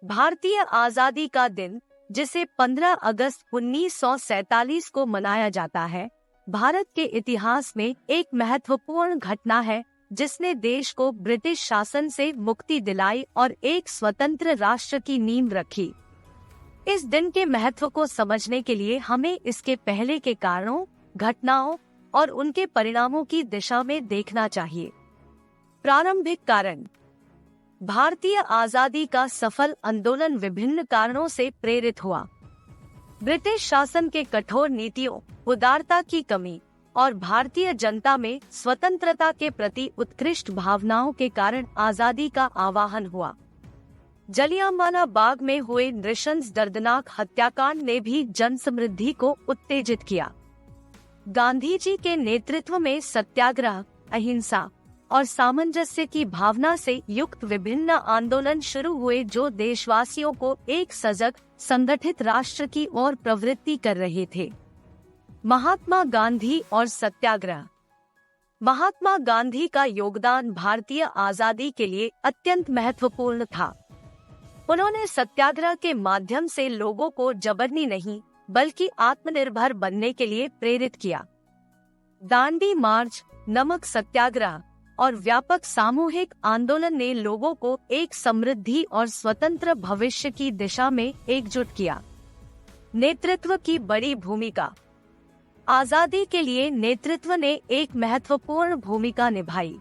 भारतीय आजादी का दिन, जिसे 15 अगस्त 1947 को मनाया जाता है, भारत के इतिहास में एक महत्वपूर्ण घटना है जिसने देश को ब्रिटिश शासन से मुक्ति दिलाई और एक स्वतंत्र राष्ट्र की नींव रखी। इस दिन के महत्व को समझने के लिए हमें इसके पहले के कारणों, घटनाओं और उनके परिणामों की दिशा में देखना चाहिए। प्रारंभिक कारण। भारतीय आजादी का सफल आंदोलन विभिन्न कारणों से प्रेरित हुआ। ब्रिटिश शासन के कठोर नीतियों, उदारता की कमी और भारतीय जनता में स्वतंत्रता के प्रति उत्कृष्ट भावनाओं के कारण आजादी का आह्वान हुआ। जलियांवाला बाग में हुए नृशंस दर्दनाक हत्याकांड ने भी जनसमृद्धि को उत्तेजित किया। गांधी जी के नेतृत्व में सत्याग्रह, अहिंसा और सामंजस्य की भावना से युक्त विभिन्न आंदोलन शुरू हुए जो देशवासियों को एक सजग, संगठित राष्ट्र की ओर प्रवृत्ति कर रहे थे। महात्मा गांधी और सत्याग्रह। महात्मा गांधी का योगदान भारतीय आजादी के लिए अत्यंत महत्वपूर्ण था। उन्होंने सत्याग्रह के माध्यम से लोगों को जबरनी नहीं बल्कि आत्मनिर्भर बनने के लिए प्रेरित किया। दांडी मार्च, नमक सत्याग्रह और व्यापक सामूहिक आंदोलन ने लोगों को एक समृद्धि और स्वतंत्र भविष्य की दिशा में एकजुट किया। नेतृत्व की बड़ी भूमिका। आजादी के लिए नेतृत्व ने एक महत्वपूर्ण भूमिका निभाई।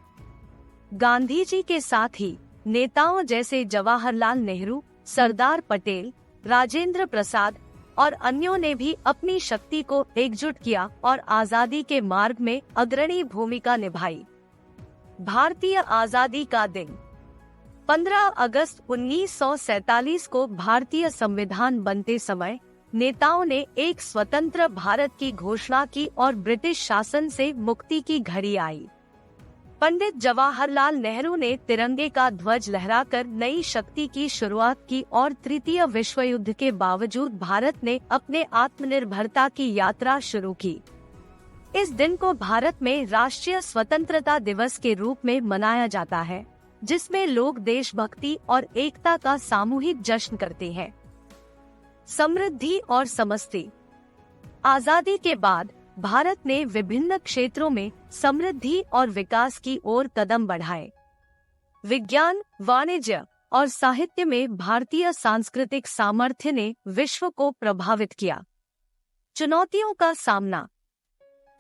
गांधी जी के साथ ही नेताओं जैसे जवाहरलाल नेहरू, सरदार पटेल, राजेंद्र प्रसाद और अन्यों ने भी अपनी शक्ति को एकजुट किया और आजादी के मार्ग में अग्रणी भूमिका निभाई। भारतीय आजादी का दिन। 15 अगस्त 1947 को भारतीय संविधान बनते समय नेताओं ने एक स्वतंत्र भारत की घोषणा की और ब्रिटिश शासन से मुक्ति की घड़ी आई। पंडित जवाहरलाल नेहरू ने तिरंगे का ध्वज लहराकर नई शक्ति की शुरुआत की और तृतीय विश्व युद्ध के बावजूद भारत ने अपने आत्मनिर्भरता की यात्रा शुरू की। इस दिन को भारत में राष्ट्रीय स्वतंत्रता दिवस के रूप में मनाया जाता है, जिसमें लोग देशभक्ति और एकता का सामूहिक जश्न करते हैं। समृद्धि और समष्टि। आजादी के बाद भारत ने विभिन्न क्षेत्रों में समृद्धि और विकास की ओर कदम बढ़ाए। विज्ञान, वाणिज्य और साहित्य में भारतीय सांस्कृतिक सामर्थ्य ने विश्व को प्रभावित किया। चुनौतियों का सामना।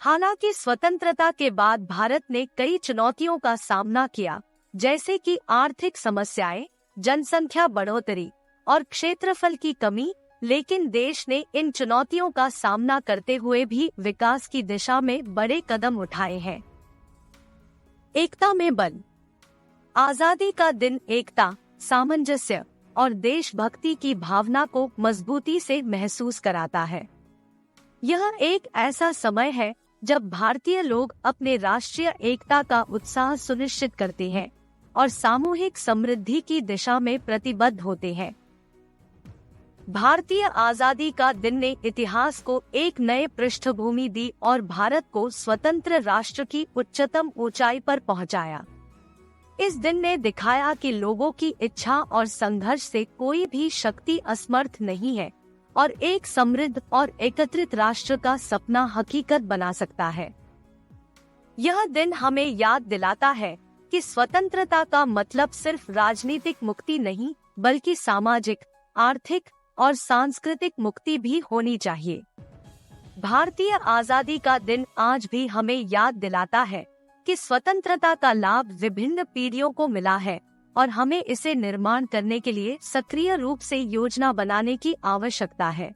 हालांकि स्वतंत्रता के बाद भारत ने कई चुनौतियों का सामना किया, जैसे कि आर्थिक समस्याएं, जनसंख्या बढ़ोतरी और क्षेत्रफल की कमी, लेकिन देश ने इन चुनौतियों का सामना करते हुए भी विकास की दिशा में बड़े कदम उठाए हैं। एकता में बल। आजादी का दिन एकता, सामंजस्य और देशभक्ति की भावना को मजबूती से महसूस कराता है। यह एक ऐसा समय है जब भारतीय लोग अपने राष्ट्रीय एकता का उत्साह सुनिश्चित करते हैं और सामूहिक समृद्धि की दिशा में प्रतिबद्ध होते हैं। भारतीय आजादी का दिन ने इतिहास को एक नए पृष्ठभूमि दी और भारत को स्वतंत्र राष्ट्र की उच्चतम ऊंचाई पर पहुंचाया। इस दिन ने दिखाया कि लोगों की इच्छा और संघर्ष से कोई भी शक्ति असमर्थ नहीं है और एक समृद्ध और एकत्रित राष्ट्र का सपना हकीकत बना सकता है। यह दिन हमें याद दिलाता है कि स्वतंत्रता का मतलब सिर्फ राजनीतिक मुक्ति नहीं, बल्कि सामाजिक, आर्थिक और सांस्कृतिक मुक्ति भी होनी चाहिए। भारतीय आजादी का दिन आज भी हमें याद दिलाता है कि स्वतंत्रता का लाभ विभिन्न पीढ़ियों को मिला है और हमें इसे निर्माण करने के लिए सक्रिय रूप से योजना बनाने की आवश्यकता है।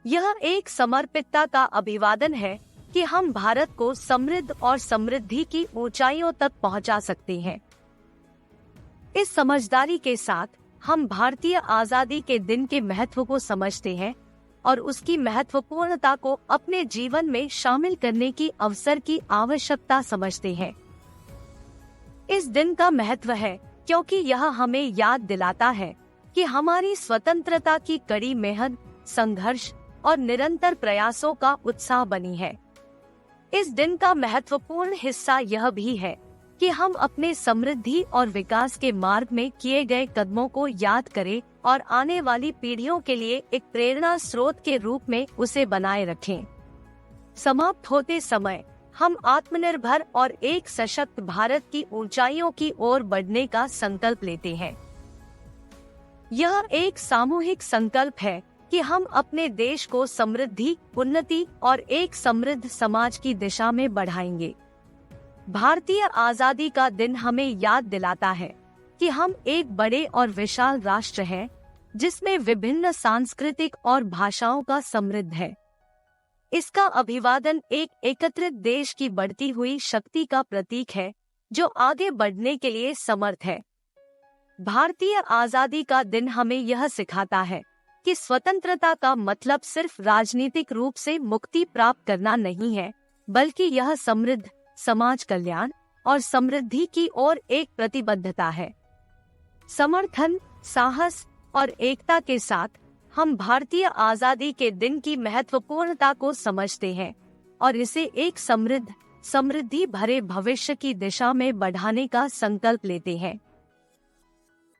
यह एक समर्पितता का अभिवादन है कि हम भारत को समृद्ध और समृद्धि की ऊंचाइयों तक पहुंचा सकते हैं। इस समझदारी के साथ हम भारतीय आजादी के दिन के महत्व को समझते हैं और उसकी महत्वपूर्णता को अपने जीवन में शामिल करने की अवसर की आवश्यकता समझते हैं। इस दिन का महत्व है क्योंकि यह हमें याद दिलाता है कि हमारी स्वतंत्रता की कड़ी मेहनत, संघर्ष और निरंतर प्रयासों का उत्साह बनी है। इस दिन का महत्वपूर्ण हिस्सा यह भी है कि हम अपने समृद्धि और विकास के मार्ग में किए गए कदमों को याद करें और आने वाली पीढ़ियों के लिए एक प्रेरणा स्रोत के रूप में उसे बनाए रखें। समाप्त होते समय हम आत्मनिर्भर और एक सशक्त भारत की ऊंचाइयों की ओर बढ़ने का संकल्प लेते हैं। यह एक सामूहिक संकल्प है कि हम अपने देश को समृद्धि, उन्नति और एक समृद्ध समाज की दिशा में बढ़ाएंगे। भारतीय आजादी का दिन हमें याद दिलाता है कि हम एक बड़े और विशाल राष्ट्र हैं, जिसमें विभिन्न सांस्कृतिक और भाषाओं का समृद्ध है। इसका अभिवादन एक एकत्रित देश की बढ़ती हुई शक्ति का प्रतीक है, जो आगे बढ़ने के लिए समर्थ है। भारतीय आजादी का दिन हमें यह सिखाता है कि स्वतंत्रता का मतलब सिर्फ राजनीतिक रूप से मुक्ति प्राप्त करना नहीं है, बल्कि यह समृद्ध समाज कल्याण और समृद्धि की ओर एक प्रतिबद्धता है। समर्थन, साहस और एकता के साथ हम भारतीय आजादी के दिन की महत्वपूर्णता को समझते हैं और इसे एक समृद्धि भरे भविष्य की दिशा में बढ़ाने का संकल्प लेते हैं।